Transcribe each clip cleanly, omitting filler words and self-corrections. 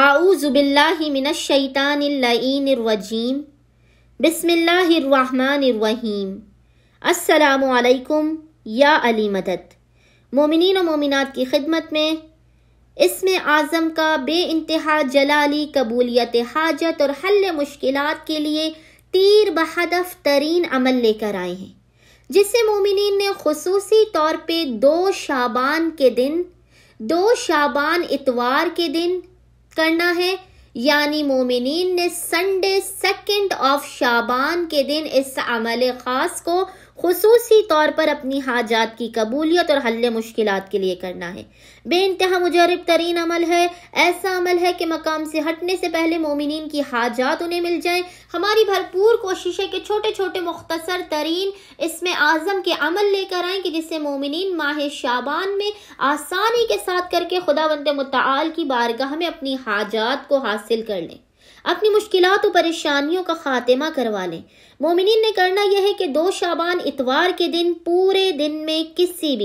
اعوذ باللہ من الشیطان اللعین الرجیم بسم اللہ الرحمن الرحیم السلام علیکم یا علی مدد۔ مومنین و مومنات کی خدمت میں اسم اعظم کا بے انتہا جلالی قبولیت حاجت اور حل مشکلات کے لیے تیر بہدف ترین عمل لے کر آئے ہیں، جسے مومنین نے خصوصی طور پہ 2 شعبان اتوار کے دن کرنا ہے، یعنی مومنین نے سنڈے 2 شعبان کے دن اس عمل خاص کو خصوصی طور پر اپنی حاجات کی قبولیت اور حل مشکلات کے لیے کرنا ہے۔ بے انتہا مجرب ترین عمل ہے، ایسا عمل ہے کہ مقام سے ہٹنے سے پہلے مومنین کی حاجات انہیں مل جائیں۔ ہماری بھرپور کوشش ہے کہ چھوٹے چھوٹے مختصر ترین اسم اعظم کے عمل لے کر آئیں کہ جس سے مومنین ماہ شعبان میں آسانی کے ساتھ کر کے خداوند متعال کی بارگاہ میں اپنی حاجات کو حاصل کر لیں، اپنی مشکلات و پریشانیوں کا خاتمہ کروا لیں۔ مومنین نے کرنا یہ ہے کہ 2 شعبان اتوار کے دن پورے دن میں کسی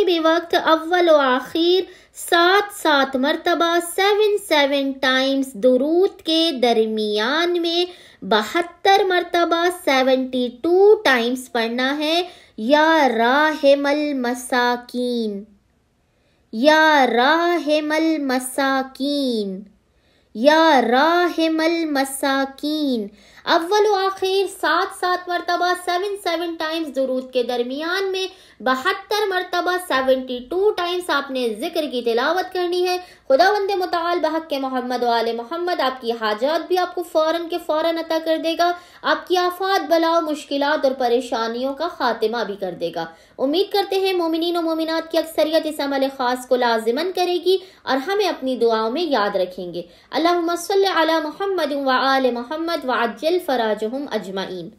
بھی وقت اول و آخر 7 مرتبہ 7 ٹائمز درود کے درمیان میں 72 مرتبہ 72 ٹائمز پڑھنا ہے، یا راحم المساکین، یا راحم المساکین، یا راحم المساکین۔ اول و آخر 7 مرتبہ 7 ٹائمز درود کے درمیان میں 72 مرتبہ 72 ٹائمز آپ نے ذکر کی تلاوت کرنی ہے۔ خداوند متعال بحق محمد و آل محمد آپ کی حاجات بھی آپ کو فوراً عطا کر دے گا، آپ کی آفات بلاؤ مشکلات اور پریشانیوں کا خاتمہ بھی کر دے گا۔ امید کرتے ہیں مومنین و مومنات کی اکثریت اس عمل خاص کو لازماً کرے گی اور ہمیں اپنی دعاؤں میں یاد رکھیں گے۔ اللہم صلی علی محمد و آل محمد وعجل فراجہم اجمعین۔